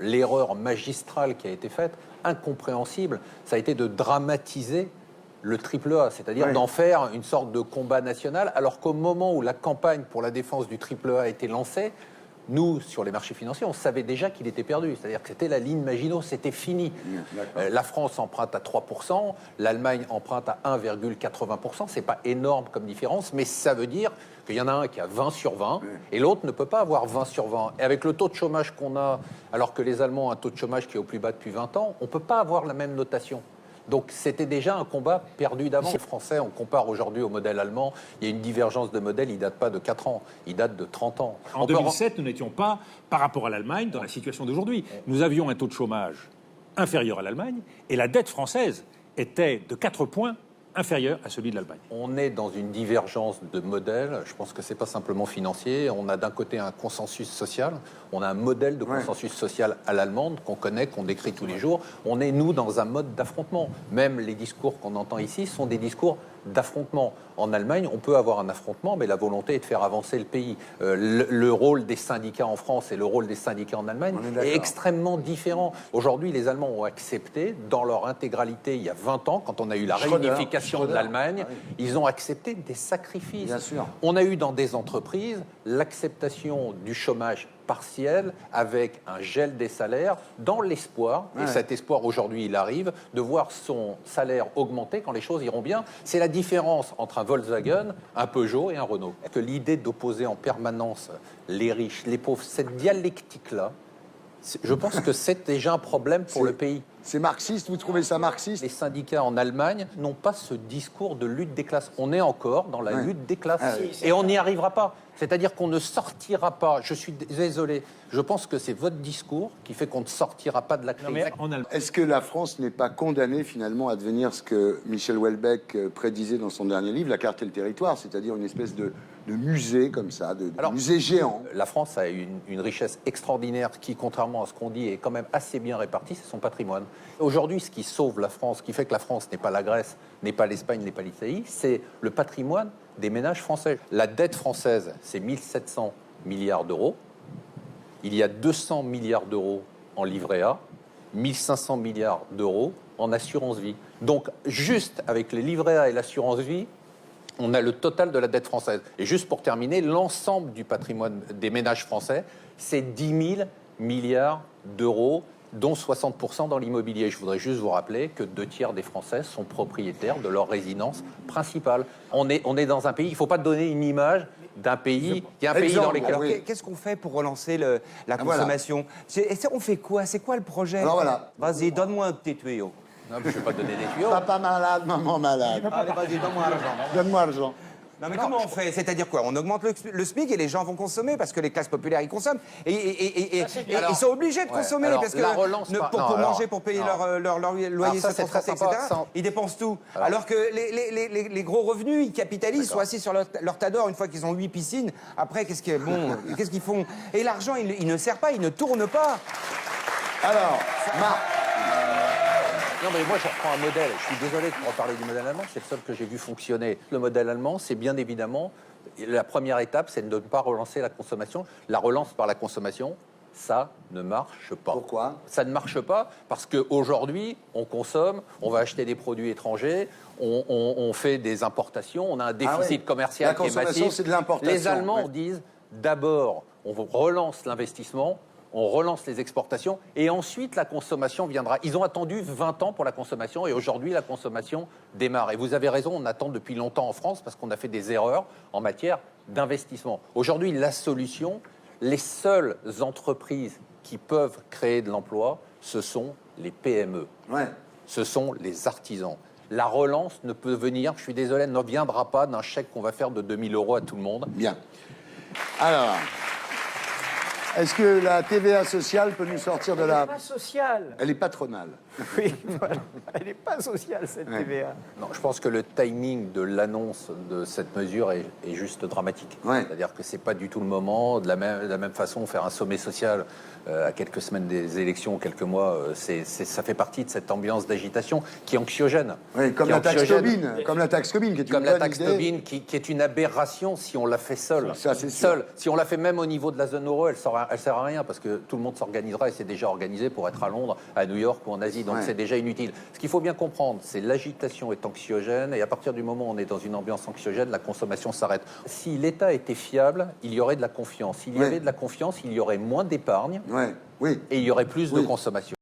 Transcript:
l'erreur magistrale qui a été faite, incompréhensible, ça a été de dramatiser le AAA, c'est-à-dire d'en faire une sorte de combat national, alors qu'au moment où la campagne pour la défense du AAA a été lancée, nous, sur les marchés financiers, on savait déjà qu'il était perdu. C'est-à-dire que c'était la ligne Maginot, c'était fini. La France emprunte à 3%, l'Allemagne emprunte à 1,80%. C'est pas énorme comme différence, mais ça veut dire qu'il y en a un qui a 20 sur 20 et l'autre ne peut pas avoir 20 sur 20. Et avec le taux de chômage qu'on a, alors que les Allemands ont un taux de chômage qui est au plus bas depuis 20 ans, on ne peut pas avoir la même notation. Donc c'était déjà un combat perdu d'avance. Les Français, on compare aujourd'hui au modèle allemand, il y a une divergence de modèle, il ne date pas de 4 ans, il date de 30 ans. En 2007, nous n'étions pas, par rapport à l'Allemagne, dans la situation d'aujourd'hui. Nous avions un taux de chômage inférieur à l'Allemagne et la dette française était de 4 points inférieur à celui de l'Allemagne. On est dans une divergence de modèle. Je pense que ce n'est pas simplement financier. On a d'un côté un consensus social. On a un modèle de consensus social à l'allemande qu'on connaît, qu'on décrit tous les jours. On est, nous, dans un mode d'affrontement. Même les discours qu'on entend ici sont des discours d'affrontement. En Allemagne, on peut avoir un affrontement, mais la volonté est de faire avancer le pays. Le rôle des syndicats en France et le rôle des syndicats en Allemagne est extrêmement différent. Aujourd'hui, les Allemands ont accepté, dans leur intégralité, il y a 20 ans, quand on a eu la réunification de l'Allemagne, ils ont accepté des sacrifices. Bien sûr. On a eu dans des entreprises l'acceptation du chômage partiel avec un gel des salaires dans l'espoir, et cet espoir aujourd'hui il arrive, de voir son salaire augmenter quand les choses iront bien. C'est la différence entre un Volkswagen, un Peugeot et un Renault. Que l'idée d'opposer en permanence les riches, les pauvres, cette dialectique-là, je pense que c'est déjà un problème pour le pays. C'est marxiste, vous trouvez ça marxiste? Les syndicats en Allemagne n'ont pas ce discours de lutte des classes. On est encore dans la lutte des classes et on n'y arrivera pas. C'est-à-dire qu'on ne sortira pas, je suis désolé, je pense que c'est votre discours qui fait qu'on ne sortira pas de la crise. Est-ce que la France n'est pas condamnée finalement à devenir ce que Michel Houellebecq prédisait dans son dernier livre, La carte et le territoire, c'est-à-dire une espèce de musée comme ça, de musée géant? La France a une richesse extraordinaire qui, contrairement à ce qu'on dit, est quand même assez bien répartie, c'est son patrimoine. Aujourd'hui, ce qui sauve la France, ce qui fait que la France n'est pas la Grèce, n'est pas l'Espagne, n'est pas l'Italie, c'est le patrimoine des ménages français. La dette française, c'est 1700 milliards d'euros. Il y a 200 milliards d'euros en livret A, 1500 milliards d'euros en assurance vie. Donc, juste avec les livrets A et l'assurance vie, on a le total de la dette française. Et juste pour terminer, l'ensemble du patrimoine des ménages français, c'est 10 000 milliards d'euros, dont 60% dans l'immobilier. Je voudrais juste vous rappeler que 2/3 des Français sont propriétaires de leur résidence principale. On est dans un pays, il ne faut pas donner une image d'un pays, qui est un pays dans lequel... Alors, qu'est-ce qu'on fait pour relancer la consommation? On fait quoi? C'est quoi le projet? Alors voilà. Vas-y, donne-moi un petit tuyau. Non, je ne vais pas donner des tuyaux. Papa malade, maman malade. Allez, vas-y, donne-moi l'argent. Donne-moi l'argent. Non, mais comment on fait? C'est-à-dire quoi? On augmente le SMIC et les gens vont consommer parce que les classes populaires, ils consomment. Et ils sont obligés de consommer parce que pour manger, pour payer leur loyer, etc. Ils dépensent tout. Alors que les gros revenus, ils capitalisent, sont assis sur leur tas d'or une fois qu'ils ont 8 piscines. Après, qu'est-ce qu'ils font? Et l'argent, il ne sert pas, il ne tourne pas. Alors, Non, mais moi, je reprends un modèle. Je suis désolé de reparler du modèle allemand, c'est le seul que j'ai vu fonctionner. Le modèle allemand, c'est bien évidemment, la première étape, c'est de ne pas relancer la consommation. La relance par la consommation, ça ne marche pas. Pourquoi? Ça ne marche pas parce qu'aujourd'hui, on consomme, on va acheter des produits étrangers, on fait des importations, on a un déficit commercial qui est massif. La consommation, c'est de l'importation. Les Allemands disent, d'abord, on relance l'investissement, on relance les exportations et ensuite la consommation viendra. Ils ont attendu 20 ans pour la consommation et aujourd'hui la consommation démarre. Et vous avez raison, on attend depuis longtemps en France parce qu'on a fait des erreurs en matière d'investissement. Aujourd'hui, la solution, les seules entreprises qui peuvent créer de l'emploi, ce sont les PME. Ce sont les artisans. La relance ne peut venir, je suis désolé, ne viendra pas d'un chèque qu'on va faire de 2 000 € à tout le monde. Bien. Alors... Est-ce que la TVA sociale peut nous sortir de la... Elle n'est pas sociale. Elle est patronale. Oui, voilà. Elle n'est pas sociale, cette TVA. Non, je pense que le timing de l'annonce de cette mesure est juste dramatique. C'est-à-dire que ce n'est pas du tout le moment. De la même façon, faire un sommet social à quelques semaines des élections, quelques mois, ça fait partie de cette ambiance d'agitation qui est anxiogène. Oui, comme la taxe Tobin. Comme la taxe Tobin, qui est une bonne idée. Comme la taxe Tobin, qui est une aberration si on la fait seule. Ça, c'est sûr. Si on la fait même au niveau de la zone euro, elle sera sert à rien parce que tout le monde s'organisera et c'est déjà organisé pour être à Londres, à New York ou en Asie. Donc c'est déjà inutile. Ce qu'il faut bien comprendre, c'est l'agitation est anxiogène et à partir du moment où on est dans une ambiance anxiogène, la consommation s'arrête. Si l'État était fiable, il y aurait de la confiance. S'il y avait de la confiance, il y aurait moins d'épargne et il y aurait plus de consommation.